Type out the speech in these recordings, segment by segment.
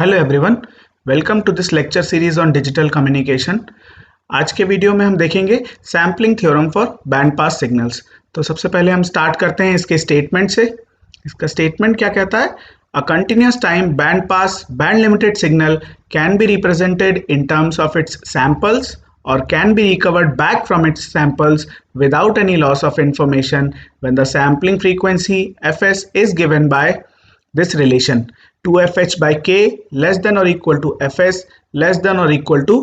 Hello everyone, welcome to this lecture series on digital communication. आज के video में हम देखेंगे sampling theorem for band pass signals. तो सबसे पहले हम स्टार्ट करते हैं इसके स्टेटमेंट से। इसका स्टेटमेंट क्या कहता है? A continuous time band pass band limited signal can be represented in terms of its samples or can be recovered back from its samples without any loss of information when the sampling frequency fs is given by this relation 2fh by k less than or equal to fs less than or equal to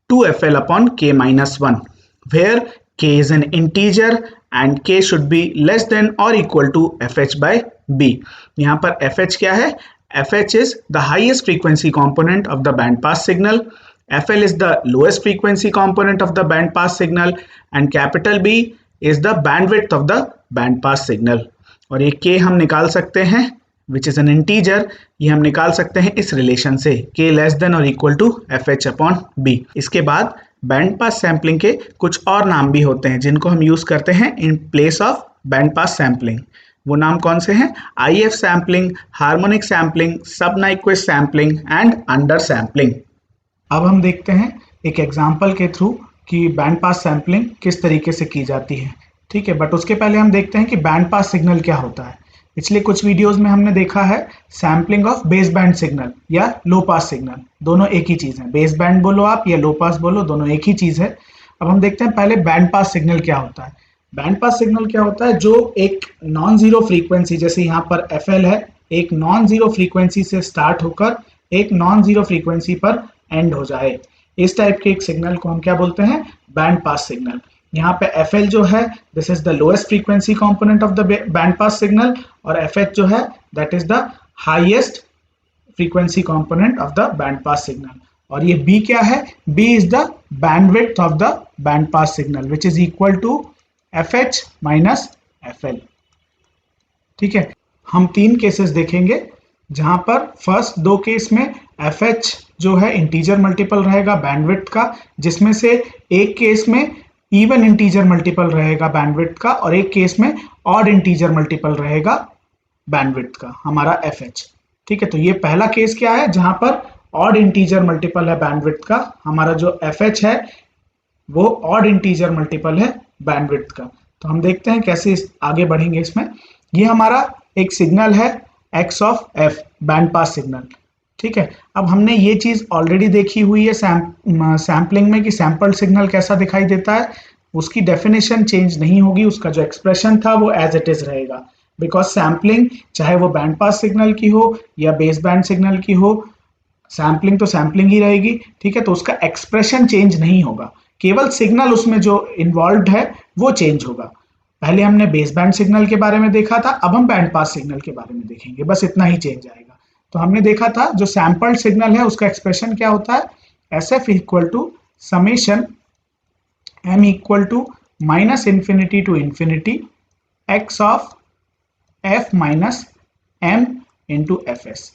2fl upon k minus 1, where k is an integer and k should be less than or equal to fh by b. यहाँ पर fh क्या है? fh is the highest frequency component of the band pass signal, fl is the lowest frequency component of the band pass signal and capital B is the bandwidth of the band pass signal. और ये k हम निकाल सकते हैं which is an integer, ये हम निकाल सकते हैं इस रिलेशन से k less than or equal to fh upon b. इसके बाद बैंड पास सैम्पलिंग के कुछ और नाम भी होते हैं जिनको हम यूज करते हैं in place of band pass sampling. वो नाम कौन से हैं? IF सैम्पलिंग, हार्मोनिक सैम्पलिंग, सब Nyquist sampling and under sampling. अब हम देखते हैं एक एग्जाम्पल के थ्रू कि बैंड पास सैम्पलिंग किस तरीके से की जाती है। ठीक है, बट उसके पहले हम देखते हैं कि बैंड पास सिग्नल क्या होता है। पिछले कुछ वीडियोस में हमने देखा है sampling of base band signal या लो पास सिग्नल, दोनों एक ही चीज है। बेस बैंड बोलो आप या लो पास बोलो, दोनों एक ही चीज है। अब हम देखते हैं पहले बैंड पास सिग्नल क्या होता है। बैंड पास सिग्नल क्या होता है? जो एक नॉन जीरो फ्रीक्वेंसी, जैसे यहाँ पर FL है, एक नॉन जीरो फ्रीक्वेंसी से स्टार्ट होकर एक नॉन जीरो फ्रीक्वेंसी पर एंड हो जाए, इस टाइप के एक सिग्नल को हम क्या बोलते हैं? Band pass signal. यहाँ पे FL जो है this is the lowest frequency component of the band pass signal और FH जो है that is the highest frequency component of the band pass signal. और ये B क्या है? B is the bandwidth of the band pass signal which is equal to FH minus FL। ठीक है, हम तीन केसेस देखेंगे जहां पर फर्स्ट दो केस में FH जो है इंटीजर मल्टीपल रहेगा बैंडविड्थ का, जिसमें से एक केस में इवन इंटीजर मल्टीपल रहेगा बैंडविड्थ का और एक केस में ऑड इंटीजर मल्टीपल रहेगा बैंडविड्थ का, हमारा FH। ठीक है, तो ये पहला केस क्या है जहां पर ऑड इंटीजर मल्टीपल है बैंडविड्थ का, हमारा जो FH है वो ऑड इंटीजर मल्टीपल है बैंडविड्थ का। तो हम देखते हैं कैसे आगे बढ़ेंगे इसमें। ये हमारा एक सिग्नल है x of f band pass signal. ठीक है, अब हमने ये चीज ऑलरेडी देखी हुई है सैम्पलिंग में कि सैंपल सिग्नल कैसा दिखाई देता है। उसकी डेफिनेशन चेंज नहीं होगी, उसका जो एक्सप्रेशन था वो एज इट इज रहेगा, बिकॉज सैम्पलिंग चाहे वो बैंड पास सिग्नल की हो या बेस बैंड सिग्नल की हो, सैम्पलिंग तो सैम्पलिंग ही रहेगी। ठीक है, तो उसका एक्सप्रेशन चेंज नहीं होगा, केवल सिग्नल उसमें जो इन्वॉल्व है वो चेंज होगा। पहले हमने बेस बैंड सिग्नल के बारे में देखा था, अब हम बैंड पास सिग्नल के बारे में देखेंगे, बस इतना ही चेंज आएगा। तो हमने देखा था जो सैंपल्ड सिग्नल है उसका एक्सप्रेशन क्या होता है? SF equal to summation m equal to minus infinity to infinity x of f minus m into FS।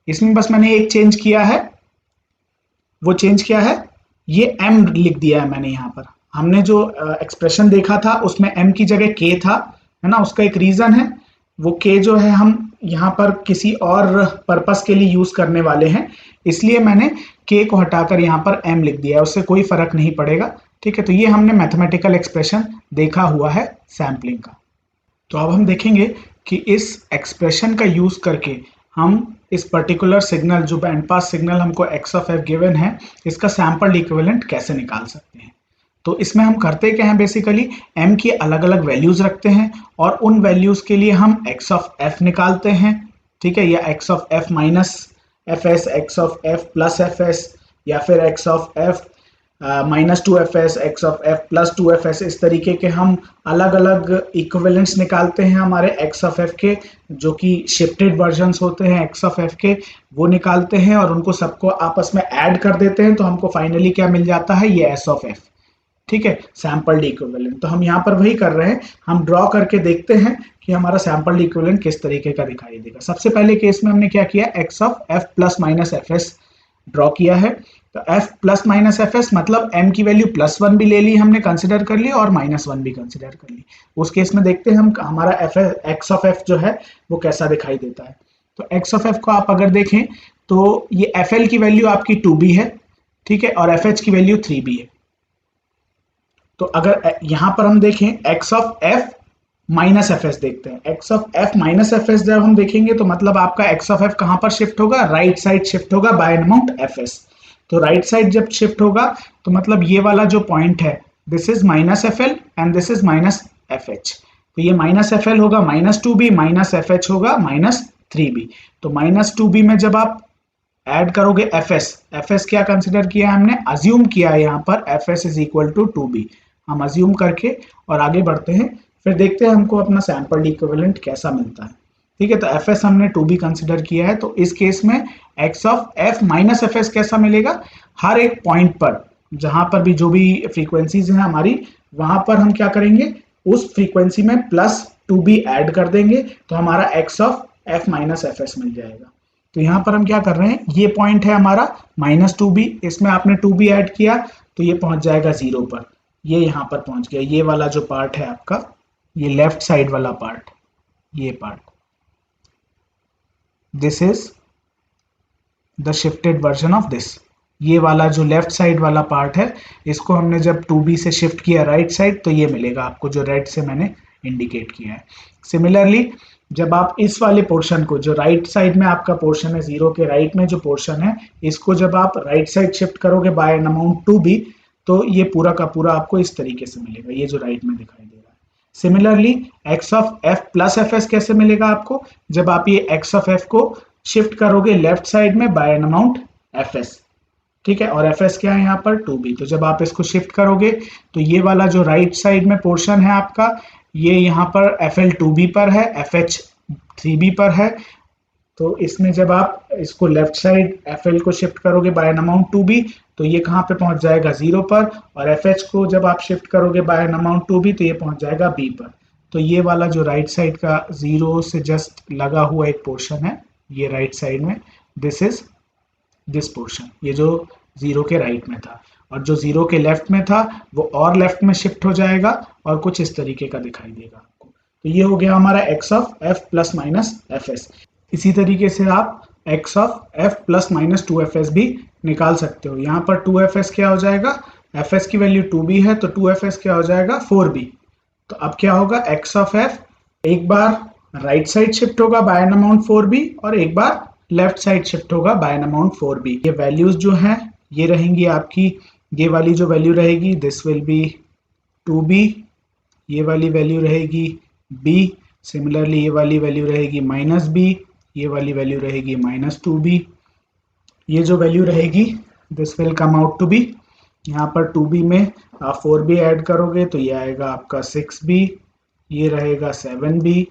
इसमें बस मैंने एक चेंज किया है, वो चेंज क्या है? ये m लिख दिया है मैंने यहाँ पर। हमने जो एक्सप्रेशन देखा था उसमें m की जगह k था, है ना। उसका एक रीजन है, वो k जो है हम यहाँ पर किसी और पर्पस के लिए यूज करने वाले हैं, इसलिए मैंने k को हटाकर यहाँ पर m लिख दिया है, उससे कोई फर्क नहीं पड़ेगा। ठीक है, तो ये हमने मैथमेटिकल एक्सप्रेशन देखा हुआ है सैम्पलिंग का। तो अब हम देखेंगे कि इस एक्सप्रेशन का यूज करके हम इस पर्टिकुलर सिग्नल जो बैंड पास सिग्नल हमको x ऑफ f गिवन है, इसका सैंपल्ड इक्विवेलेंट कैसे निकाल सकते हैं। तो इसमें हम करते क्या हैं? बेसिकली m की अलग अलग वैल्यूज रखते हैं और उन वैल्यूज के लिए हम x ऑफ f निकालते हैं। ठीक है, या x of f minus fs, x of f plus fs, या फिर x of f minus 2fs, x of f plus 2fs। इस तरीके के हम अलग अलग इक्विवेलेंट्स निकालते हैं हमारे x ऑफ f के, जो कि शिफ्टेड वर्जन्स होते हैं x ऑफ f के, वो निकालते हैं और उनको सबको आपस में ऐड कर देते हैं, तो हमको फाइनली क्या मिल जाता है? ये s ऑफ f। ठीक है, सैंपल्ड इक्विवेलेंट। तो हम यहाँ पर वही कर रहे हैं, हम ड्रॉ करके देखते हैं कि हमारा सैंपल्ड इक्विवेलेंट किस तरीके का दिखाई देगा। सबसे पहले केस में हमने क्या किया? x of f plus minus fs draw किया है। तो f प्लस माइनस fs मतलब m की वैल्यू +1 भी ले ली हमने, कंसिडर कर ली, और -1 भी कंसिडर कर ली। उस केस में देखते हैं हम हमारा x ऑफ f जो है वो कैसा दिखाई देता है। तो एक्स ऑफ एफ को आप अगर देखें तो ये एफ एल की वैल्यू आपकी 2b है, ठीक है, और एफ एच की वैल्यू 3b है। तो अगर यहां पर हम देखें x of F minus F S देखते हैं, x of F minus F S जब हम देखेंगे तो मतलब आपका एक्स ऑफ एफ कहां पर शिफ्ट होगा, राइट साइड शिफ्ट होगा by an amount F S. तो राइट साइड जब शिफ्ट होगा तो मतलब ये वाला जो पॉइंट है this is minus F L and this is minus F H. तो ये माइनस एफ एल होगा minus 2b, minus F H होगा माइनस 3b। तो माइनस 2b में जब आप ऐड करोगे एफ एस क्या कंसिडर किया हमने, अज्यूम किया है यहाँ पर F S is equal to 2b, हम अज्यूम करके और आगे बढ़ते हैं, फिर देखते हैं हमको अपना सैंपल इक्विवेलेंट कैसा मिलता है। ठीक है, तो एफ एस हमने 2b कंसिडर किया है, तो इस केस में x of F minus F S कैसा मिलेगा, हर एक पॉइंट पर जहां पर भी जो भी फ्रीक्वेंसीज हैं हमारी, वहां पर हम क्या करेंगे, उस फ्रीक्वेंसी में प्लस 2b ऐड कर देंगे तो हमारा X of F minus F S मिल जाएगा। तो यहां पर हम क्या कर रहे हैं, ये पॉइंट है हमारा माइनस 2b, इसमें आपने 2b ऐड किया तो ये पहुंच जाएगा 0 पर, ये यहां पर पहुंच गया। ये वाला जो पार्ट है आपका, ये लेफ्ट साइड वाला पार्ट, ये part, this is the shifted version of this. ये वाला जो लेफ्ट साइड वाला पार्ट है, इसको हमने जब 2b से शिफ्ट किया राइट साइड तो ये मिलेगा आपको, जो रेड से मैंने इंडिकेट किया है। सिमिलरली जब आप इस वाले पोर्शन को, जो राइट साइड में आपका पोर्शन है, 0 के राइट में जो पोर्शन है, इसको जब आप राइट साइड शिफ्ट करोगे बाय एन अमाउंट 2b तो ये पूरा का पूरा आपको इस तरीके से मिलेगा, ये जो राइट में दिखाई दे रहा है। Similarly X of F plus F S कैसे मिलेगा आपको, जब आप ये एक्स ऑफ एफ को शिफ्ट करोगे लेफ्ट साइड में by an amount F S, ठीक है, और एफ एस क्या है यहाँ पर 2b। तो जब आप इसको शिफ्ट करोगे तो ये वाला जो राइट साइड में पोर्शन है आपका, ये यहाँ पर एफ एल 2b पर है, एफ एच 3b पर है। तो इसमें जब आप इसको लेफ्ट साइड एफ एल को शिफ्ट करोगे बाय एन अमाउंट 2b तो ये कहाँ पे पहुंच जाएगा 0 पर, और एफ एच को जब आप शिफ्ट करोगे बाय एन अमाउंट 2b तो ये पहुंच जाएगा b पर। तो ये वाला जो राइट साइड का 0 से जस्ट लगा हुआ एक पोर्शन है, ये राइट साइड में, दिस इज दिस पोर्शन, ये जो 0 के राइट में था, और जो 0 के लेफ्ट में था वो और लेफ्ट में शिफ्ट हो जाएगा और कुछ इस तरीके का दिखाई देगा आपको। तो ये हो गया हमारा X of F plus minus F S. इसी तरीके से आप x of F plus minus 2fs भी निकाल सकते हो। यहाँ पर 2fs क्या हो जाएगा, fs की वैल्यू 2b है तो 2fs क्या हो जाएगा 4b। तो अब क्या होगा, एक्स ऑफ एफ एक बार राइट साइड शिफ्ट होगा बाय एन अमाउंट 4b और एक बार लेफ्ट साइड शिफ्ट होगा बाय एन अमाउंट 4b। ये वैल्यूज जो हैं ये रहेंगी आपकी, ये वाली जो वैल्यू रहेगी दिस विल बी 2b, ये वाली वैल्यू रहेगी b, सिमिलरली ये वाली वैल्यू रहेगी माइनस b, ये वाली वैल्यू रहेगी माइनस 2b, ये जो वैल्यू रहेगी this will come out to be, यहाँ पर 2b में आप 4b ऐड करोगे तो ये आएगा आपका 6b, ये रहेगा 7b,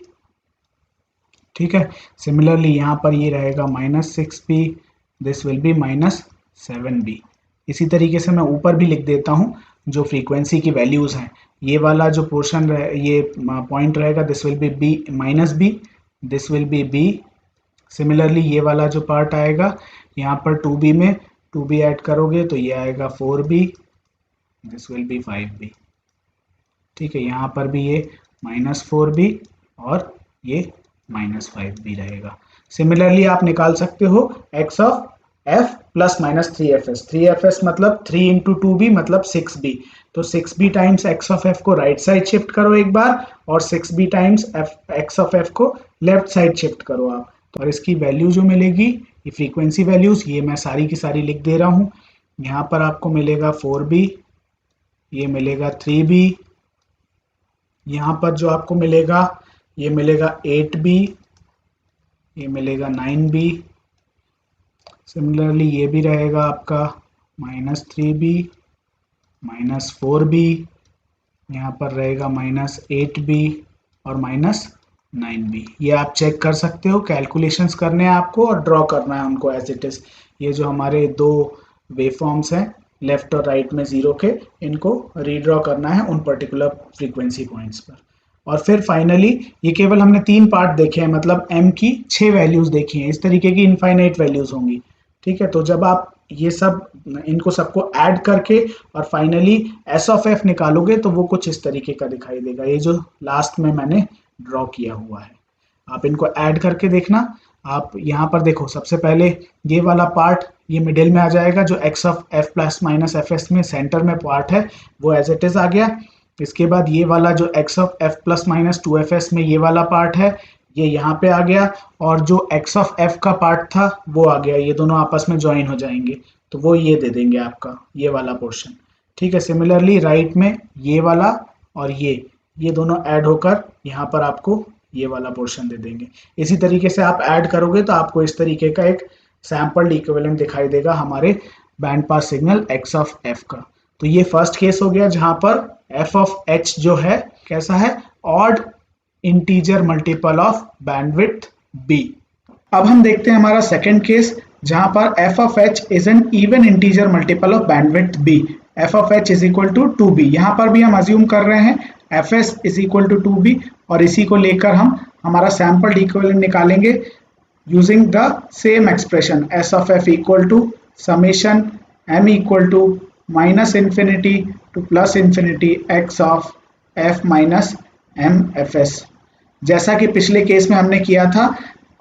ठीक है। सिमिलरली यहाँ पर ये रहेगा minus 6b, this will B minus 7b। इसी तरीके से मैं ऊपर भी लिख देता हूँ जो फ्रीक्वेंसी की वैल्यूज हैं, ये वाला जो पोर्शन ये पॉइंट रहेगा this will B b minus b, this will B b। Similarly ये वाला जो पार्ट आएगा यहाँ पर 2b में 2b ऐड करोगे तो ये आएगा 4b, this will B 5b, ठीक है। यहाँ पर भी ये माइनस 4b और ये माइनस 5b रहेगा। सिमिलरली आप निकाल सकते हो x of f plus minus 3fs, 3fs मतलब 3 इंटू 2b मतलब 6b, तो 6b times x of f को राइट साइड शिफ्ट करो एक बार और 6b times x of f को लेफ्ट साइड शिफ्ट करो आप, और इसकी वैल्यू जो मिलेगी, ये फ्रीक्वेंसी वैल्यूज ये मैं सारी की सारी लिख दे रहा हूँ। यहाँ पर आपको मिलेगा 4b, ये मिलेगा 3b, यहाँ पर जो आपको मिलेगा ये मिलेगा 8b, ये मिलेगा 9b, सिमिलरली ये भी रहेगा आपका माइनस 3b, माइनस 4b, यहाँ पर रहेगा माइनस 8b और माइनस 9b। ये आप चेक कर सकते हो, कैलकुलेशंस करने हैं आपको और ड्रॉ करना है उनको एज इट इज। ये जो हमारे दो वेवफॉर्म्स हैं लेफ्ट और राइट में 0 के, इनको रीड्रॉ करना है उन पर्टिकुलर फ्रीक्वेंसी पॉइंट्स पर। और फिर फाइनली ये केवल हमने 3 पार्ट देखे हैं, मतलब m की 6 वैल्यूज देखी हैं, इस तरीके की इनफाइनाइट वैल्यूज होंगी, ठीक है। तो जब आप ये सब इनको सबको ऐड करके और फाइनली s ऑफ f निकालोगे तो वो कुछ इस तरीके का दिखाई देगा, ये जो लास्ट में मैंने ड्रॉ किया हुआ है। आप इनको ऐड करके देखना, आप यहाँ पर देखो, सबसे पहले ये वाला पार्ट ये मिडिल में आ जाएगा, जो x of f plus minus F S में सेंटर में पार्ट है वो एज इट इज आ गया। इसके बाद ये वाला जो x of f plus minus 2fs में ये वाला पार्ट है ये यहाँ पे आ गया, और जो x ऑफ f का पार्ट था वो आ गया, ये दोनों आपस में ज्वाइन हो जाएंगे तो वो ये दे देंगे आपका ये वाला पोर्शन। ठीक है, सिमिलरली राइट में ये वाला और ये दोनों ऐड होकर यहाँ पर आपको ये वाला पोर्शन दे देंगे। इसी तरीके से आप ऐड करोगे तो आपको इस तरीके का एक सैंपल्ड इक्विवेलेंट दिखाई देगा हमारे band pass signal x of f का। तो ये फर्स्ट केस हो गया जहां पर f ऑफ h जो है कैसा है, odd integer multiple of bandwidth b। अब हम देखते हैं हमारा सेकंड केस जहां पर f of h is an even integer multiple of bandwidth b। f of h is equal to 2b। यहाँ पर भी हम अज्यूम कर रहे हैं fs is equal to 2b, और इसी को लेकर हम हमारा सैंपल्ड इक्विवेलेंट निकालेंगे using the same expression s of f equal to summation m equal to minus infinity to plus infinity x of f minus m fs। जैसा कि पिछले केस में हमने किया था,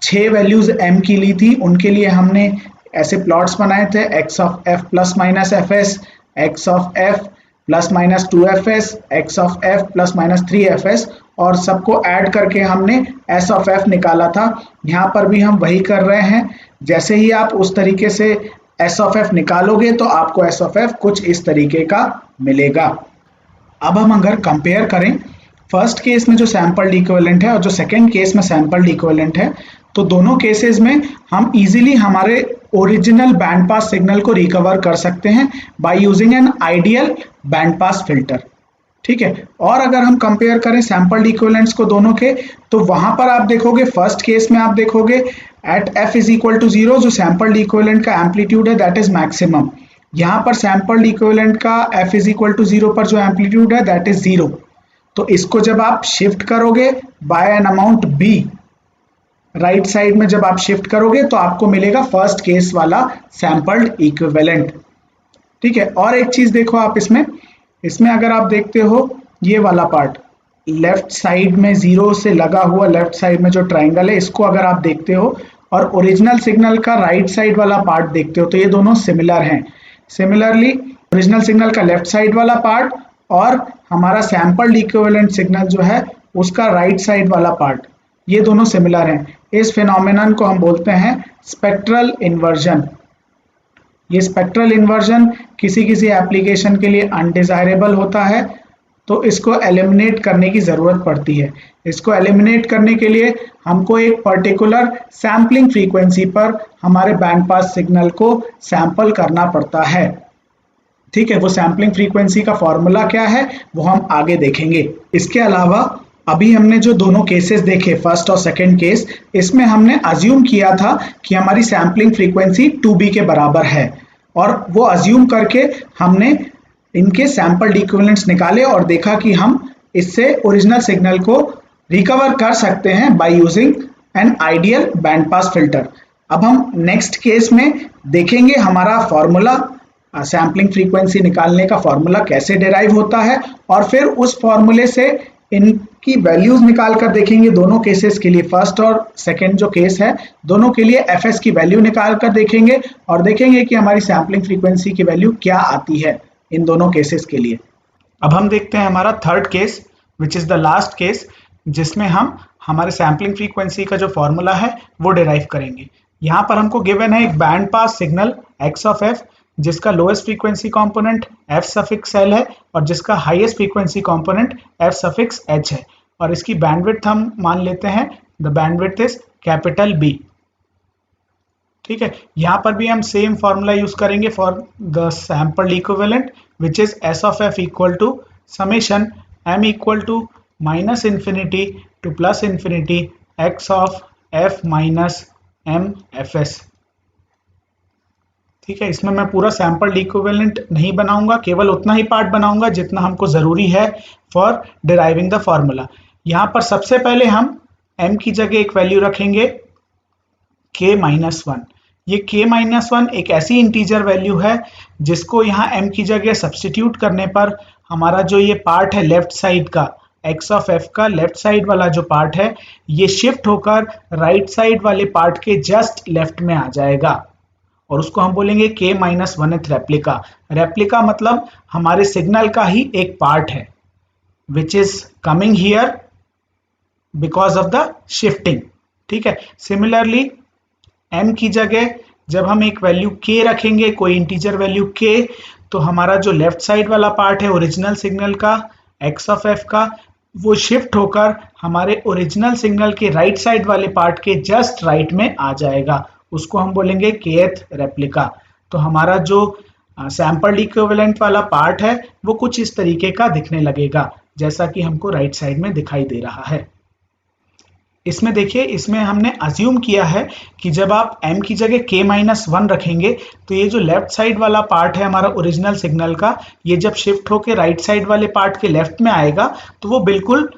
6 वैल्यूज m की ली थी, उनके लिए हमने ऐसे प्लॉट्स बनाए थे x of f plus minus fs, x of f plus minus 2fs, x of f plus minus 3fs, और सबको ऐड करके हमने s ऑफ f निकाला था। यहाँ पर भी हम वही कर रहे हैं। जैसे ही आप उस तरीके से s ऑफ f निकालोगे तो आपको s ऑफ f कुछ इस तरीके का मिलेगा। अब हम अगर कंपेयर करें फर्स्ट केस में जो सैंपल्ड इक्विवेलेंट है और जो सेकंड केस में सैंपल्ड इक्विवेलेंट है, तो दोनों केसेस में हम इजीली हमारे ओरिजिनल बैंड पास सिग्नल को रिकवर कर सकते हैं by using an ideal band pass filter. ठीक है, और अगर हम कंपेयर करें सैंपल्ड इक्विवेलेंट्स को दोनों के, तो वहां पर आप देखोगे फर्स्ट केस में आप देखोगे at f is equal to 0 जो सैंपल्ड इक्विवेलेंट का एम्पलीट्यूड है दैट इज मैक्सिमम। यहाँ पर सैंपल्ड इक्विवेलेंट का f इज इक्वल टू 0 पर जो एम्पलीट्यूड है दैट इज 0। तो इसको जब आप शिफ्ट करोगे by an amount b, right side में जब आप शिफ्ट करोगे तो आपको मिलेगा फर्स्ट केस वाला सैंपल्ड इक्विवेलेंट। ठीक है, और एक चीज देखो आप इसमें अगर आप देखते हो ये वाला पार्ट लेफ्ट साइड में 0 से लगा हुआ लेफ्ट साइड में जो ट्राइंगल है, इसको अगर आप देखते हो और ओरिजिनल सिग्नल का राइट साइड वाला पार्ट देखते हो तो ये दोनों सिमिलर हैं। सिमिलरली ओरिजिनल सिग्नल का लेफ्ट साइड वाला पार्ट और हमारा सैंपल्ड इक्विवेलेंट सिग्नल जो है उसका राइट साइड वाला पार्ट, ये दोनों सिमिलर हैं। इस फिनोमेनन को हम बोलते हैं स्पेक्ट्रल इन्वर्जन। ये स्पेक्ट्रल इन्वर्जन किसी एप्लीकेशन के लिए अनडिजायरेबल होता है, तो इसको एलिमिनेट करने की ज़रूरत पड़ती है। इसको एलिमिनेट करने के लिए हमको एक पर्टिकुलर सैम्पलिंग फ्रीक्वेंसी पर हमारे बैंड पास सिग्नल को सैंपल करना पड़ता है। ठीक है, वो सैम्पलिंग फ्रीक्वेंसी का फॉर्मूला क्या है वो हम आगे देखेंगे। इसके अलावा अभी हमने जो दोनों केसेस देखे फर्स्ट और सेकंड केस, इसमें हमने अज्यूम किया था कि हमारी सैम्पलिंग फ्रीक्वेंसी 2b के बराबर है, और वो अज्यूम करके हमने इनके सैंपल्ड इक्विवेलेंट्स निकाले और देखा कि हम इससे ओरिजिनल सिग्नल को रिकवर कर सकते हैं by using an ideal band pass filter. अब हम नेक्स्ट केस में देखेंगे हमारा फॉर्मूला, सैम्पलिंग फ्रीक्वेंसी निकालने का फॉर्मूला कैसे डिराइव होता है, और फिर उस फॉर्मूले से इनकी वैल्यूज निकाल कर देखेंगे दोनों केसेस के लिए। फर्स्ट और सेकंड जो केस है दोनों के लिए fs की वैल्यू निकाल कर देखेंगे और देखेंगे कि हमारी सैम्पलिंग फ्रीक्वेंसी की वैल्यू क्या आती है इन दोनों केसेस के लिए। अब हम देखते हैं हमारा third case which is the last case, जिसमें हम हमारे सैम्पलिंग फ्रीक्वेंसी का जो फॉर्मूला है वो डिराइव करेंगे। यहाँ पर हमको गिवन है एक band pass signal x of f जिसका lowest frequency component f suffix l है और जिसका highest frequency component f suffix h है, और इसकी बैंडविड्थ हम मान लेते हैं the bandwidth is capital B। ठीक है, यहाँ पर भी हम सेम फॉर्मूला यूज करेंगे for the sampled equivalent which is s of f equal to summation m equal to minus infinity to plus infinity x of f minus m fs। ठीक है, इसमें मैं पूरा सैंपल्ड इक्विवेलेंट नहीं बनाऊंगा, केवल उतना ही पार्ट बनाऊंगा जितना हमको जरूरी है फॉर डिराइविंग द फॉर्मूला। यहाँ पर सबसे पहले हम m की जगह एक वैल्यू रखेंगे k-1। ये k-1 एक ऐसी इंटीजर वैल्यू है जिसको यहाँ m की जगह सब्स्टिट्यूट करने पर हमारा जो ये पार्ट है लेफ्ट साइड का एक्स ऑफ एफ का लेफ्ट साइड वाला जो पार्ट है ये शिफ्ट होकर राइट साइड वाले पार्ट के जस्ट लेफ्ट में आ जाएगा और उसको हम बोलेंगे k minus one replica. Replica मतलब हमारे सिग्नल का ही एक पार्ट है which is coming here because of the shifting. ठीक है, सिमिलरली m की जगह जब हम एक वैल्यू k रखेंगे, कोई इंटीजर वैल्यू k, तो हमारा जो लेफ्ट साइड वाला पार्ट है ओरिजिनल सिग्नल का x ऑफ f का, वो शिफ्ट होकर हमारे ओरिजिनल सिग्नल के राइट साइड वाले पार्ट के जस्ट राइट में आ जाएगा, उसको हम बोलेंगे kth रेप्लिका। तो हमारा जो सैंपल्ड इक्विवेलेंट वाला पार्ट है वो कुछ इस तरीके का दिखने लगेगा जैसा कि हमको राइट साइड में दिखाई दे रहा है। इसमें देखिए, इसमें हमने अज्यूम किया है कि जब आप m की जगह k माइनस वन रखेंगे तो ये जो लेफ्ट साइड वाला पार्ट है हमारा ओरिजिनल सिग्नल का, ये जब शिफ्ट होकर राइट साइड वाले पार्ट के लेफ्ट में आएगा तो वो बिल्कुल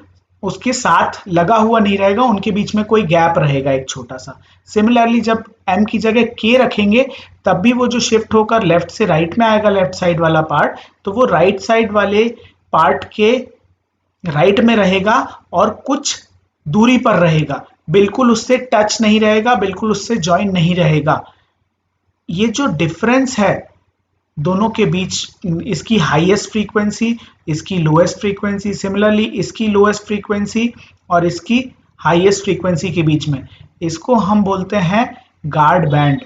उसके साथ लगा हुआ नहीं रहेगा, उनके बीच में कोई गैप रहेगा एक छोटा सा। सिमिलरली जब m की जगह k रखेंगे तब भी वो जो शिफ्ट होकर लेफ्ट से राइट में आएगा लेफ्ट साइड वाला पार्ट, तो वो राइट साइड वाले पार्ट के राइट में रहेगा और कुछ दूरी पर रहेगा, बिल्कुल उससे टच नहीं रहेगा, बिल्कुल उससे ज्वाइन नहीं रहेगा। ये जो डिफरेंस है दोनों के बीच, इसकी हाईएस्ट फ्रीक्वेंसी, इसकी लोएस्ट फ्रीक्वेंसी, सिमिलरली इसकी लोएस्ट फ्रीक्वेंसी और इसकी हाईएस्ट फ्रीक्वेंसी के बीच में, इसको हम बोलते हैं guard band.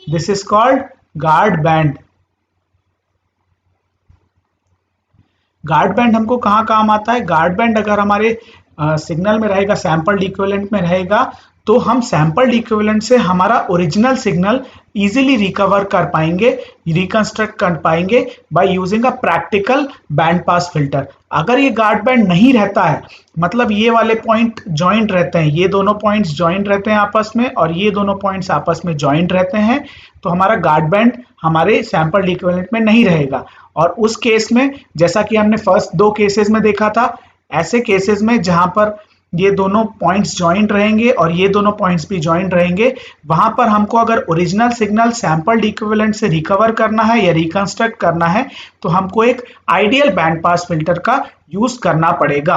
This is called guard band. Guard band हमको कहाँ काम आता है? गार्ड बैंड अगर हमारे सिग्नल में रहेगा, सैंपल्ड इक्विवेलेंट में रहेगा, तो हम सैंपल्ड इक्विवेलेंट से हमारा ओरिजिनल सिग्नल इजीली रिकवर कर पाएंगे, रिकंस्ट्रक्ट कर पाएंगे by using a practical band pass filter. अगर ये गार्ड बैंड नहीं रहता है, मतलब ये वाले पॉइंट जॉइंट रहते हैं, ये दोनों पॉइंट्स जॉइंट रहते हैं आपस में और ये दोनों पॉइंट्स आपस में जॉइंट रहते हैं, तो हमारा गार्ड बैंड हमारे सैंपल्ड इक्विवेलेंट में नहीं रहेगा। और उस केस में, जैसा कि हमने फर्स्ट दो केसेस में देखा था, ऐसे केसेस में जहां पर ये दोनों पॉइंट्स जॉइंट रहेंगे और ये दोनों पॉइंट्स भी जॉइंट रहेंगे, वहां पर हमको अगर ओरिजिनल सिग्नल सैंपल्ड इक्विवेलेंट से रिकवर करना है या रिकंस्ट्रक्ट करना है तो हमको एक आइडियल बैंड पास फिल्टर का यूज करना पड़ेगा।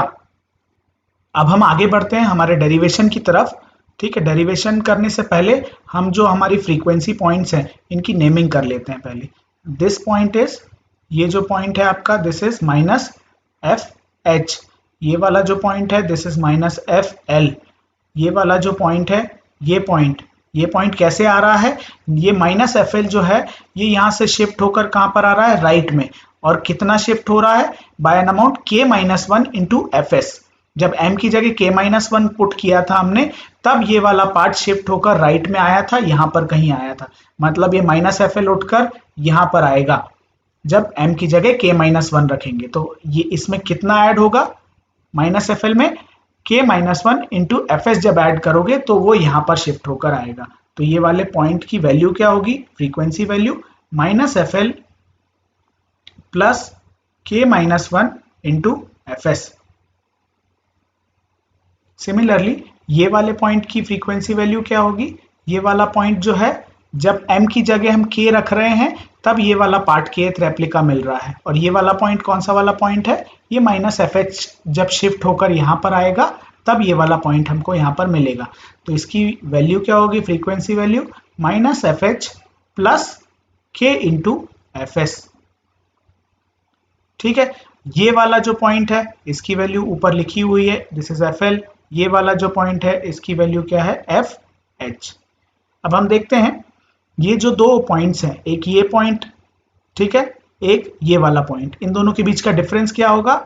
अब हम आगे बढ़ते हैं हमारे डेरिवेशन की तरफ। ठीक है, डेरिवेशन करने से पहले हम जो हमारी फ्रीक्वेंसी पॉइंट्स हैं इनकी नेमिंग कर लेते हैं पहले। दिस पॉइंट इज, ये जो पॉइंट है आपका, this is minus F H. ये वाला जो पॉइंट है this is minus F L. ये वाला जो पॉइंट है, ये पॉइंट कैसे आ रहा है? ये माइनस एफ एल जो है ये यहाँ से शिफ्ट होकर कहाँ पर आ रहा है? राइट में। और कितना शिफ्ट हो रहा है? By an amount k minus one into F S. जब m की जगह k माइनस वन पुट किया था हमने, तब ये वाला पार्ट शिफ्ट होकर राइट में आया था, यहाँ पर कहीं आया था, मतलब ये माइनस एफ एल उठकर यहाँ पर आएगा जब m की जगह k माइनस वन रखेंगे। तो ये इसमें कितना ऐड होगा? माइनस एफ एल में k minus one into F S जब ऐड करोगे तो वो यहाँ पर शिफ्ट होकर आएगा। तो ये वाले पॉइंट की वैल्यू क्या होगी? Frequency value minus F L plus k minus one into F S. Similarly ये वाले पॉइंट की फ्रीक्वेंसी वैल्यू क्या होगी? ये वाला पॉइंट जो है, जब m की जगह हम k रख रहे हैं तब ये वाला पार्ट kth रेप्लिका मिल रहा है, और ये वाला पॉइंट कौन सा वाला पॉइंट है? ये माइनस एफ एच जब शिफ्ट होकर यहाँ पर आएगा तब ये वाला पॉइंट हमको यहाँ पर मिलेगा। तो इसकी वैल्यू क्या होगी? Frequency value minus F H plus k into F S. ठीक है, ये वाला जो पॉइंट है इसकी वैल्यू ऊपर लिखी हुई है, दिस इज एफ एल। ये वाला जो पॉइंट है इसकी वैल्यू क्या है? F H. अब हम देखते हैं ये जो दो पॉइंट्स हैं, एक ये पॉइंट, ठीक है, एक ये वाला पॉइंट, इन दोनों के बीच का डिफरेंस क्या होगा?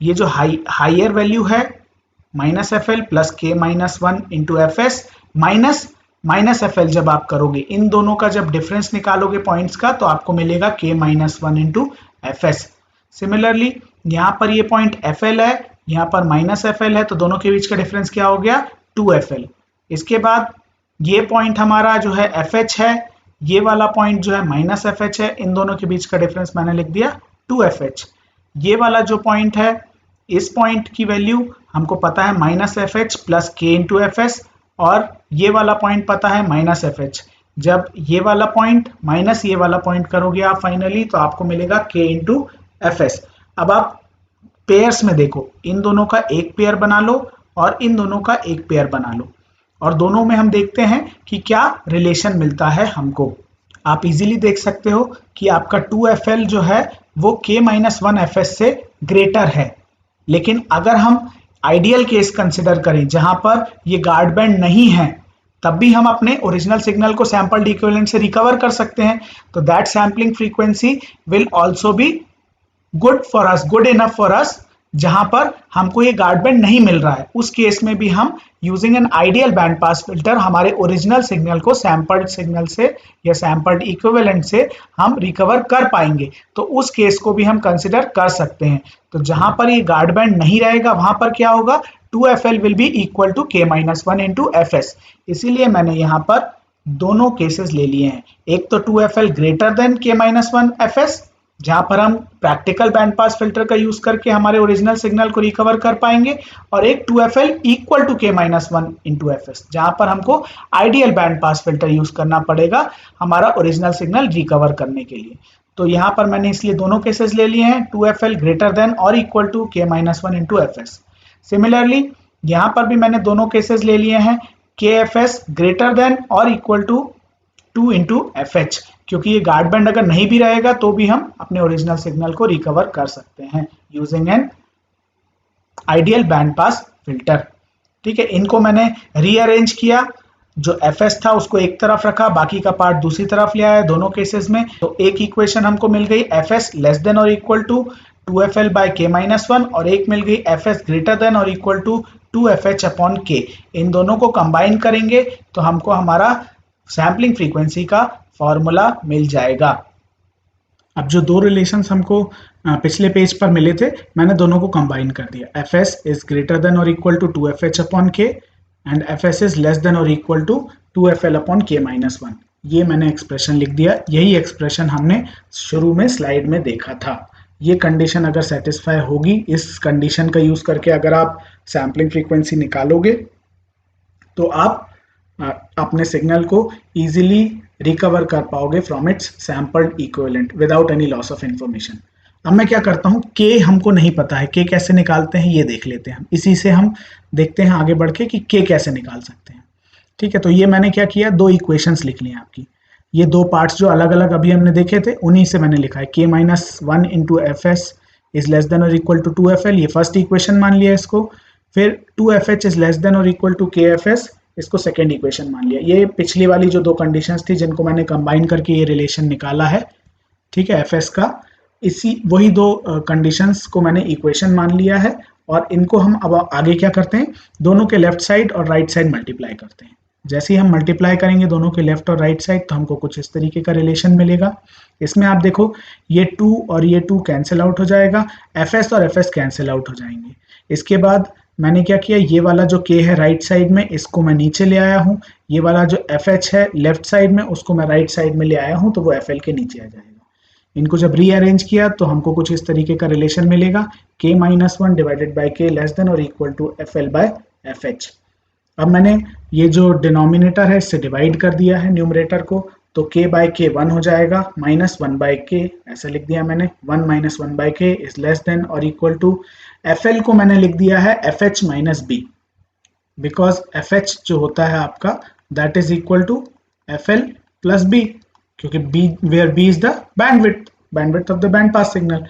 ये जो हाइयर वैल्यू है माइनस एफ एल प्लस के minus one into F S minus F L जब आप करोगे, इन दोनों का जब डिफरेंस निकालोगे पॉइंट्स का, तो आपको मिलेगा के minus one into F S. Similarly यहाँ पर ये पॉइंट एफ एल है, यहाँ पर माइनस एफ एल है, तो दोनों के बीच का डिफरेंस क्या हो गया? 2FL। इसके बाद ये पॉइंट हमारा जो है FH है, ये वाला पॉइंट जो है माइनस FH है, इन दोनों के बीच का डिफरेंस मैंने लिख दिया 2FH। ये वाला जो पॉइंट है, इस पॉइंट की वैल्यू हमको पता है minus FH plus K into FS, और ये वाला पॉइंट पता है माइनस FH। जब ये वाला पॉइंट माइनस ये वाला पॉइंट करोगे आप फाइनली, तो आपको मिलेगा K इंटू FS। अब आप पेयर्स में देखो, इन दोनों का एक पेयर बना लो और इन दोनों का एक पेयर बना लो, और दोनों में हम देखते हैं कि क्या रिलेशन मिलता है हमको। आप इजीली देख सकते हो कि आपका 2FL जो है वो K-1FS से ग्रेटर है। लेकिन अगर हम आइडियल केस कंसिडर करें जहां पर ये गार्ड बैंड नहीं है, तब भी हम अपने ओरिजिनल सिग्नल को सैंपल्ड इक्विवेलेंट से रिकवर कर सकते हैं। तो that sampling frequency will also be good for us, good enough for us, जहां पर हमको ये गार्ड बैंड नहीं मिल रहा है। उस केस में भी हम using an ideal band pass filter हमारे ओरिजिनल सिग्नल को सैंपल्ड सिग्नल से या सैंपल्ड इक्विवेलेंट से हम रिकवर कर पाएंगे। तो उस केस को भी हम कंसिडर कर सकते हैं। तो जहां पर ये गार्ड बैंड नहीं रहेगा वहां पर क्या होगा, 2FL will be equal to K-1 into FS। इसीलिए मैंने यहाँ पर दोनों केसेस ले लिए हैं। एक तो 2FL greater then K-1 FS, जहां पर हम प्रैक्टिकल बैंड पास फिल्टर का यूज करके हमारे ओरिजिनल सिग्नल को रिकवर कर पाएंगे, और एक 2FL equal to K-1 into FS, जहां पर हमको ideal band pass filter use करना पड़ेगा हमारा ओरिजिनल सिग्नल रिकवर करने के लिए। तो यहाँ पर मैंने इसलिए दोनों केसेस ले लिए हैं, 2FL ग्रेटर देन और equal to K-1 into FS। Similarly यहाँ पर भी मैंने दोनों केसेस ले लिए हैं, KFS ग्रेटर देन और इक्वल टू 2 इंटू FH, क्योंकि ये गार्ड बैंड अगर नहीं भी रहेगा तो भी हम अपने ओरिजिनल सिग्नल को रिकवर कर सकते हैं using an ideal band pass filter. ठीक है, इनको मैंने रीअरेंज किया, जो FS था उसको एक तरफ रखा, बाकी का पार्ट दूसरी तरफ ले आया दोनों केसेस में। तो एक इक्वेशन हमको मिल गई FS लेस देन और equal to 2FL by K-1, और एक मिल गई FS ग्रेटर देन और equal to 2FH upon K। इन दोनों को कंबाइन करेंगे तो हमको हमारा सैम्पलिंग फ्रीक्वेंसी का फॉर्मूला मिल जाएगा। अब जो दो रिलेशंस हमको पिछले पेज पर मिले थे, मैंने दोनों को कंबाइन कर दिया। FS इज ग्रेटर देन और equal to 2FH upon K and FS is less than और equal to 2FL upon K-1। ये मैंने एक्सप्रेशन लिख दिया। यही एक्सप्रेशन हमने शुरू में स्लाइड में देखा था। ये कंडीशन अगर सेटिस्फाई होगी, इस कंडीशन का यूज करके अगर आप सैम्पलिंग फ्रीक्वेंसी निकालोगे तो आप अपने सिग्नल को इजीली रिकवर कर पाओगे from its sampled equivalent without any loss of information. अब मैं क्या करता हूँ, के हमको नहीं पता है, के कैसे निकालते हैं ये देख लेते हैं। इसी से हम देखते हैं आगे बढ़ के कि के कैसे निकाल सकते हैं। ठीक है, तो ये मैंने क्या किया, दो इक्वेशंस लिख ली आपकी। ये दो पार्ट्स जो अलग अलग अभी हमने देखे थे उन्हीं से मैंने लिखा है। K-1 into FS is less than और इक्वल टू 2FL, ये फर्स्ट इक्वेशन मान लिया इसको। फिर 2FH इज लेस देन और इक्वल टू KFS, इसको सेकेंड इक्वेशन मान लिया। ये पिछली वाली जो दो कंडीशंस थी जिनको मैंने कंबाइन करके ये रिलेशन निकाला है, ठीक है, FS का, इसी वही दो कंडीशंस को मैंने इक्वेशन मान लिया है। और इनको हम अब आगे क्या करते हैं, दोनों के लेफ्ट साइड और राइट साइड मल्टीप्लाई करते हैं। जैसे ही हम मल्टीप्लाई करेंगे दोनों के लेफ्ट और राइट साइड, तो हमको कुछ इस तरीके का रिलेशन मिलेगा। इसमें आप देखो ये 2 और ये 2 कैंसिल आउट हो जाएगा, FS और FS कैंसिल आउट हो जाएंगे। इसके बाद मैंने क्या किया, ये वाला जो K है राइट साइड में, इसको मैं नीचे ले आया हूँ। ये वाला जो FH है लेफ्ट साइड में, उसको मैं राइट साइड में ले आया हूँ, तो वो FL के नीचे आ जाएगा। इनको जब रीअरेंज किया तो हमको कुछ इस तरीके का रिलेशन मिलेगा, K-1 divided by K less than और equal to FL by FH। अब मैंने ये जो डिनोमिनेटर है इससे डिवाइड कर दिया है न्यूमरेटर को, तो K बाय K 1 हो जाएगा, माइनस 1 बाय K ऐसा लिख दिया मैंने। 1 minus 1 by K is less than और इक्वल टू, FL को मैंने लिख दिया है FH minus B, because FH जो होता है आपका that is equal to FL plus B, क्योंकि B where B is the bandwidth of the band pass signal.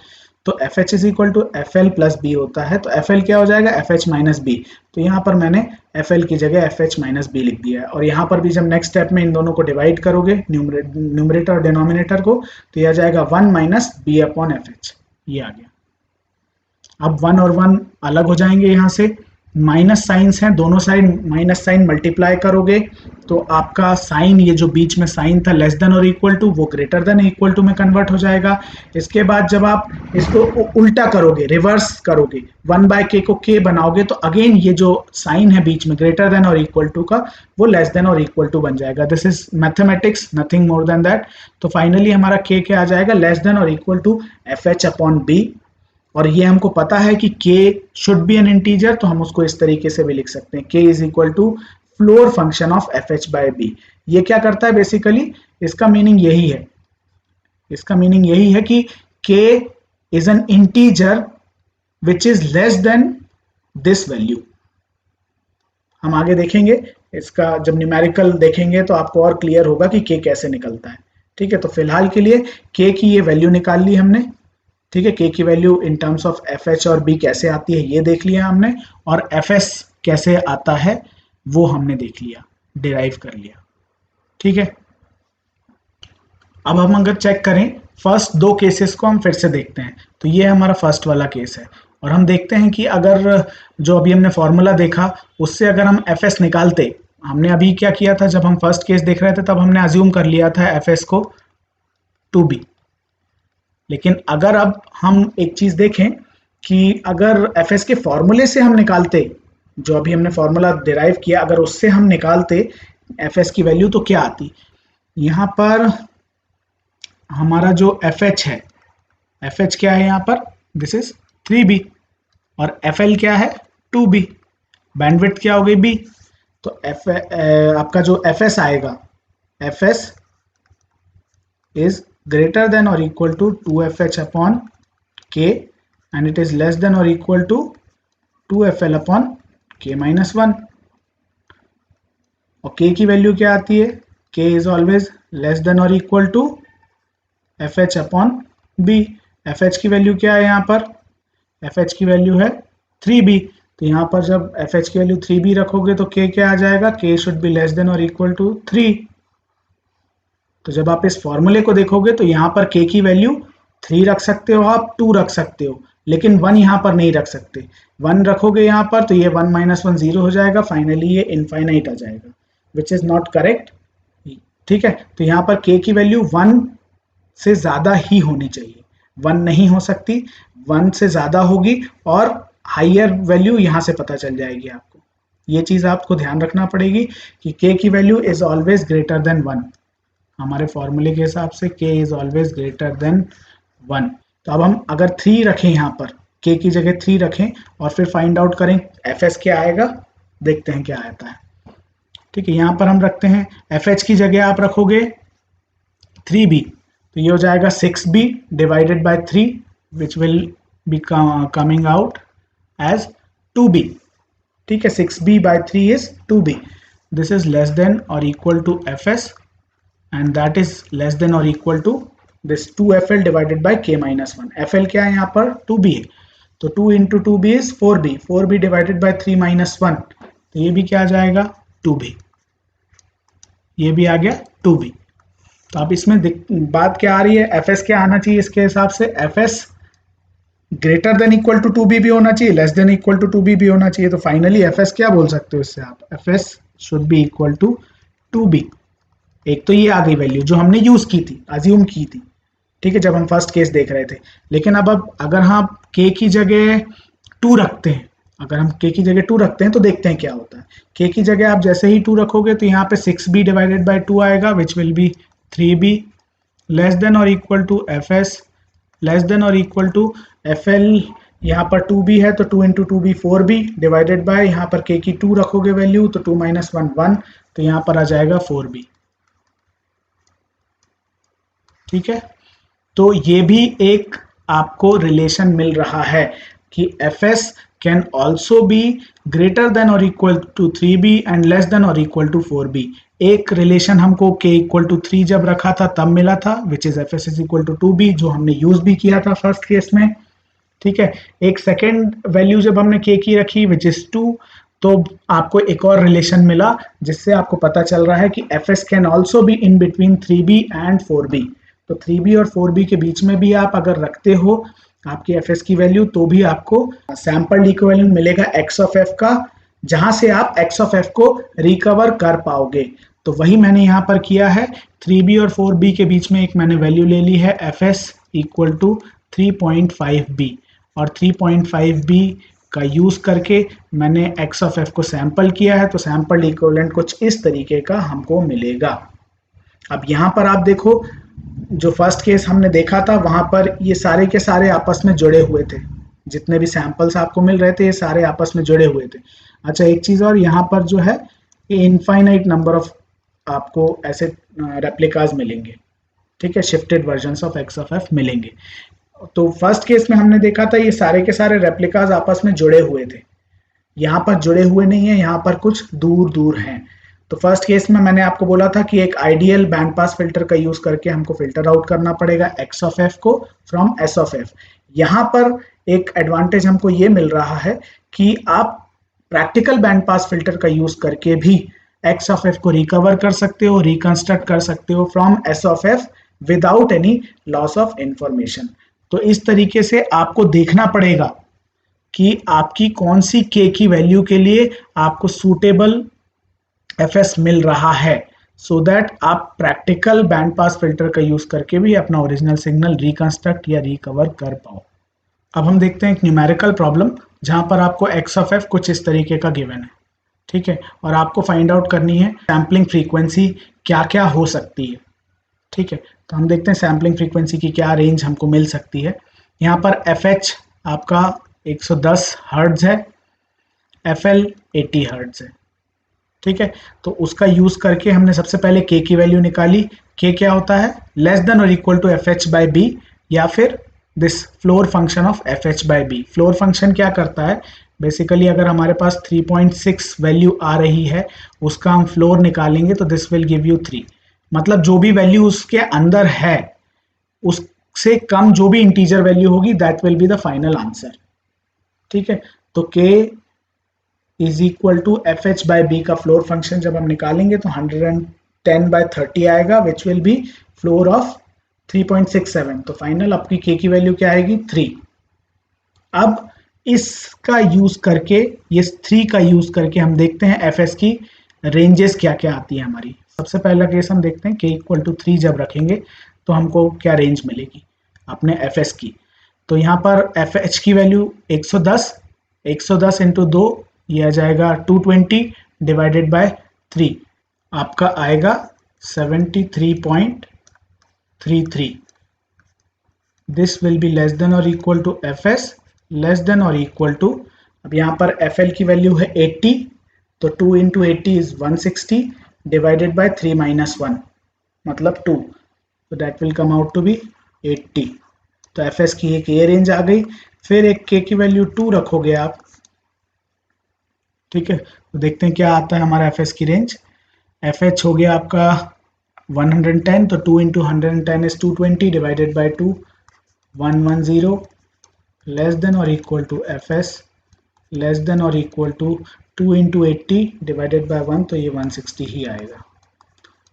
तो FH is equal to FL plus B होता है, तो FL क्या हो जाएगा, FH माइनस B। तो यहाँ पर मैंने FL की जगह FH माइनस B लिख दिया है। और यहाँ पर भी जब नेक्स्ट स्टेप में इन दोनों को डिवाइड करोगे, न्यूमरेटर और डिनोमिनेटर को, तो यह आ जाएगा 1 माइनस B अपॉन FH, ये आ गया। अब 1 और 1 अलग हो जाएंगे, यहाँ से माइनस साइंस हैं, दोनों साइड माइनस साइन मल्टीप्लाई करोगे तो आपका साइन, ये जो बीच में साइन था लेस देन और इक्वल टू, वो ग्रेटर देन इक्वल टू में कन्वर्ट हो जाएगा। इसके बाद जब आप इसको उल्टा करोगे, रिवर्स करोगे, 1 बाय K को K बनाओगे, तो अगेन ये जो साइन है बीच में ग्रेटर देन और इक्वल टू का, वो लेस देन और इक्वल टू बन जाएगा। This is mathematics, nothing more than that. तो फाइनली हमारा K क्या आ जाएगा, लेस देन और equal to FH upon B। और ये हमको पता है कि K should be an integer, तो हम उसको इस तरीके से भी लिख सकते हैं, K is equal to floor function of FH by B। ये क्या करता है बेसिकली, इसका मीनिंग यही है, इसका मीनिंग यही है कि K is an integer which is less then this value. हम आगे देखेंगे इसका, जब न्यूमेरिकल देखेंगे तो आपको और क्लियर होगा कि के कैसे निकलता है। ठीक है, तो फिलहाल के लिए के की ये वैल्यू निकाल ली हमने। ठीक है, के की value in terms of F H और बी कैसे आती है ये देख लिया हमने, और एफ एस कैसे आता है वो हमने देख लिया, डिराइव कर लिया। ठीक है, अब हम अगर चेक करें फर्स्ट दो केसेस को हम फिर से देखते हैं, तो ये हमारा फर्स्ट वाला केस है, और हम देखते हैं कि अगर जो अभी हमने फॉर्मूला देखा उससे अगर हम एफ एस निकालते, हमने अभी क्या किया था, जब हम फर्स्ट केस देख रहे थे तब हमने अज्यूम कर लिया था एफ एस को 2b। लेकिन अगर अब हम एक चीज देखें कि अगर एफ एस के फॉर्मूले से हम निकालते, जो अभी हमने फॉर्मूला डिराइव किया, अगर उससे हम निकालते एफ एस की वैल्यू तो क्या आती। यहाँ पर हमारा जो एफ एच है, एफ एच क्या है यहाँ पर, दिस इज 3b, और एफ एल क्या है 2b, बैंडविड्थ क्या हो गई b। तो आपका जो एफ एस आएगा, F S is greater than और equal to 2fh upon k and it is less than और equal to 2fl upon k-1। और k की वैल्यू क्या आती है, k is always less than और equal to fh upon b। fh की value क्या है यहाँ पर, fh की वैल्यू है 3b, तो यहाँ पर जब fh की वैल्यू 3b रखोगे तो k क्या आ जाएगा, k should B less than और इक्वल टू 3। तो जब आप इस फॉर्मूले को देखोगे तो यहाँ पर k की वैल्यू 3 रख सकते हो, आप 2 रख सकते हो, लेकिन 1 यहाँ पर नहीं रख सकते। 1 रखोगे यहाँ पर तो ये 1 - 1 0 हो जाएगा, फाइनली ये इनफाइनाइट आ जाएगा, विच इज नॉट करेक्ट। ठीक है, तो यहाँ पर k की वैल्यू 1 से ज्यादा ही होनी चाहिए, 1 नहीं हो सकती, 1 से ज्यादा होगी और हाइयर वैल्यू यहाँ से पता चल जाएगी आपको। ये चीज आपको ध्यान रखना पड़ेगी कि k की value is always greater than 1। हमारे फॉर्मूले के हिसाब से k is always greater than 1। तो अब हम अगर 3 रखें, यहाँ पर k की जगह 3 रखें और फिर फाइंड आउट करें fs क्या आएगा, देखते हैं क्या आता है। ठीक है, यहाँ पर हम रखते हैं fh की जगह आप रखोगे 3b, तो ये हो जाएगा 6b divided by 3 which will be coming out as 2b। ठीक है, 6b by 3 is 2b। This is less than और equal to fs and that is less than or equal to this 2fl divided by k-1। fl क्या है यहाँ पर 2b है, तो 2 into 2b is 4b, 4b divided by 3 minus 1, तो ये भी क्या आ जाएगा 2b, ये भी आ गया 2b। तो अब इसमें बात क्या आ रही है, fs क्या आना चाहिए इसके हिसाब से, fs greater than equal to 2b भी होना चाहिए, less than equal to 2b भी होना चाहिए। तो फाइनली fs क्या बोल सकते हो इससे आप, fs should be equal to 2b। एक तो ये आ गई वैल्यू जो हमने यूज की थी, अज्यूम की थी, ठीक है, जब हम फर्स्ट केस देख रहे थे। लेकिन अब अगर हम k की जगह 2 रखते हैं, अगर हम k की जगह 2 रखते हैं तो देखते हैं क्या होता है। k की जगह आप जैसे ही 2 रखोगे तो यहाँ पे 6b डिवाइडेड बाय 2 आएगा which will be 3b, less than और equal to fs, less than और इक्वल टू fl, यहाँ पर 2b है तो 2 into 2b 4b divided by, यहाँ पर k की 2 रखोगे वैल्यू तो 2 - 1 1, तो यहाँ पर आ जाएगा 4b। ठीक है, तो ये भी एक आपको रिलेशन मिल रहा है कि fs can also be greater than और equal to 3b and less than और इक्वल टू 4b। एक रिलेशन हमको k इक्वल टू 3 जब रखा था तब मिला था, which is fs is equal to 2b, जो हमने यूज भी किया था फर्स्ट केस में। ठीक है, एक सेकेंड वैल्यू जब हमने k की रखी विच इज 2, तो आपको एक और रिलेशन मिला जिससे आपको पता चल रहा है कि fs can also be in between 3b and 4b। तो 3b और 4b के बीच में भी आप अगर रखते हो आपकी fs की वैल्यू, तो भी आपको सैंपल इक्विवेलेंट मिलेगा x ऑफ f का, जहां से आप x ऑफ f को रिकवर कर पाओगे। तो वही मैंने यहाँ पर किया है, 3b और 4b के बीच में एक मैंने वैल्यू ले ली है fs इक्वल टू 3.5b, और 3.5b का यूज करके मैंने x ऑफ f को सैंपल किया है, तो सैंपल इक्विवेलेंट कुछ इस तरीके का हमको मिलेगा। अब यहाँ पर आप देखो, जो फर्स्ट केस हमने देखा था वहां पर ये सारे के सारे आपस में जुड़े हुए थे, जितने भी सैंपल्स आपको मिल रहे थे ये सारे आपस में जुड़े हुए थे। अच्छा, एक चीज और, यहाँ पर जो है ये इनफाइनाइट नंबर ऑफ आपको ऐसे रेप्लिकाज मिलेंगे। ठीक है, shifted versions of x of f मिलेंगे। तो फर्स्ट केस में हमने देखा था ये सारे के सारे रेप्लिकाज आपस में जुड़े हुए थे, यहाँ पर जुड़े हुए नहीं है, यहाँ पर कुछ दूर दूर हैं। तो फर्स्ट केस में मैंने आपको बोला था कि एक आइडियल बैंड पास फिल्टर का यूज करके हमको फिल्टर आउट करना पड़ेगा एक्स ऑफ एफ को फ्रॉम एस ऑफ एफ। यहाँ पर एक एडवांटेज हमको ये मिल रहा है कि आप प्रैक्टिकल बैंड पास फिल्टर का यूज करके भी एक्स ऑफ एफ को रिकवर कर सकते हो, रिकंस्ट्रक्ट कर सकते हो from S of F without any loss of information. तो इस तरीके से आपको देखना पड़ेगा कि आपकी कौन सी के की वैल्यू के लिए आपको सूटेबल एफएस मिल रहा है, सो दैट आप प्रैक्टिकल बैंड पास फिल्टर का यूज करके भी अपना ओरिजिनल सिग्नल रिकंस्ट्रक्ट या रिकवर कर पाओ। अब हम देखते हैं एक न्यूमेरिकल प्रॉब्लम जहां पर आपको एक्स ऑफ एफ कुछ इस तरीके का गिवन है, ठीक है, और आपको फाइंड आउट करनी है सैम्पलिंग फ्रीक्वेंसी क्या क्या हो सकती है, ठीक है। तो हम देखते हैं सैम्पलिंग फ्रीक्वेंसी की क्या रेंज हमको मिल सकती है। यहाँ पर एफ एच आपका 110 हर्ट्ज है, एफ एल 80 हर्ट्ज है, ठीक है। तो उसका यूज करके हमने सबसे पहले के की वैल्यू निकाली। के क्या होता है, लेस देन और equal to F H by B, या फिर this floor function of F H by B. Floor function क्या करता है, बेसिकली अगर हमारे पास 3.6 वैल्यू आ रही है उसका हम फ्लोर निकालेंगे तो दिस विल गिव यू 3, मतलब जो भी वैल्यू उसके अंदर है उससे कम जो भी इंटीजर वैल्यू होगी that will be the final answer, ठीक है। तो K is equal to F H by B का फ्लोर फंक्शन जब हम निकालेंगे तो 110/30 आएगा, which will be floor of 3.67। तो फाइनल आपकी के की वैल्यू क्या आएगी, 3। अब इसका यूज करके, ये 3 का यूज करके हम देखते हैं एफ एस की रेंजेस क्या क्या आती है हमारी। सबसे पहला केस हम देखते हैं के इक्वल टू 3 जब रखेंगे तो हमको क्या रेंज मिलेगी अपने एफ एस की। तो यहाँ पर एफ एच की वैल्यू 110 इंटू 2 ये आ जाएगा 220 डिवाइडेड बाय 3, आपका आएगा 73.33। This will be less than और equal to F S less than और इक्वल टू, अब यहाँ पर एफ एल की वैल्यू है 80, तो 2 into 80 is 160 divided by 3 minus 1 मतलब 2, तो that will come out to be 80। तो एफ एस की एक ये रेंज आ गई। फिर एक के की वैल्यू 2 रखोगे आप, ठीक है। तो देखते हैं क्या आता है हमारा एफ एस की रेंज। एफ एच हो गया आपका 110, तो 2 into 110 is 220 divided by 2 110 less than और equal to F S less than और equal to 2 into 80 divided by 1, तो ये 160 ही आएगा।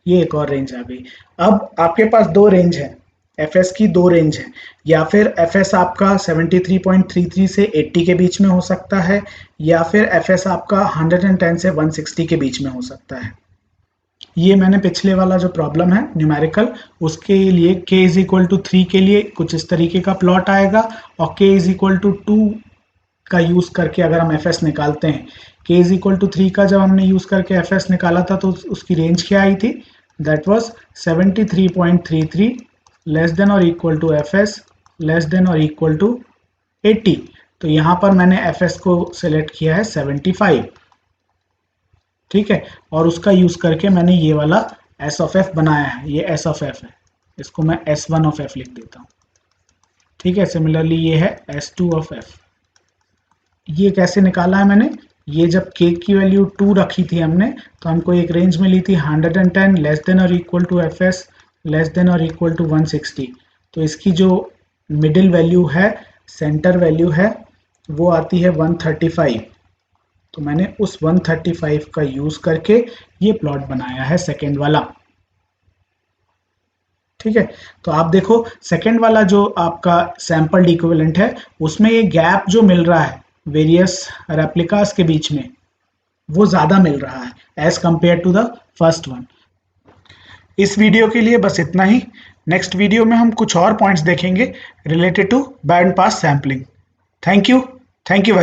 ये एक और रेंज आ गई। अब आपके पास दो रेंज है, एफ एस की दो रेंज है, या फिर एफ एस आपका 73.33 से 80 के बीच में हो सकता है, या फिर एफ एस आपका 110 से 160 के बीच में हो सकता है। ये मैंने पिछले वाला जो प्रॉब्लम है न्यूमेरिकल, उसके लिए k इज इक्वल टू 3 के लिए कुछ इस तरीके का प्लॉट आएगा, और k इज इक्वल टू 2 का यूज करके अगर हम एफ एस निकालते हैं, k इज इक्वल टू 3 का जब हमने यूज करके एफ एस निकाला था तो उसकी रेंज क्या आई थी, दैट वाज 73.33 लेस देन और equal to F S less than और इक्वल टू 80। तो यहाँ पर मैंने एफ एस को सिलेक्ट किया है 75, ठीक है, और उसका यूज करके मैंने ये वाला एस ऑफ एफ बनाया है। ये एस ऑफ एफ है, इसको मैं S1 ऑफ एफ लिख देता हूँ, ठीक है। सिमिलरली ये है S2 ऑफ एफ। ये कैसे निकाला है मैंने, ये जब k की वैल्यू 2 रखी थी हमने तो हमको एक रेंज मिली थी 110 लेस देन और equal to F S less than और इक्वल टू 160। तो इसकी जो मिडिल वैल्यू है, सेंटर वैल्यू है, वो आती है 135। तो मैंने उस 135 का यूज करके ये प्लॉट बनाया है सेकेंड वाला, ठीक है। तो आप देखो सेकेंड वाला जो आपका सैंपल्ड इक्विवेलेंट है उसमें ये गैप जो मिल रहा है वेरियस रेप्लिकास के बीच में वो ज्यादा मिल रहा है as compare to the first one. इस वीडियो के लिए बस इतना ही। नेक्स्ट वीडियो में हम कुछ और पॉइंट्स देखेंगे related to band pass sampling. Thank you very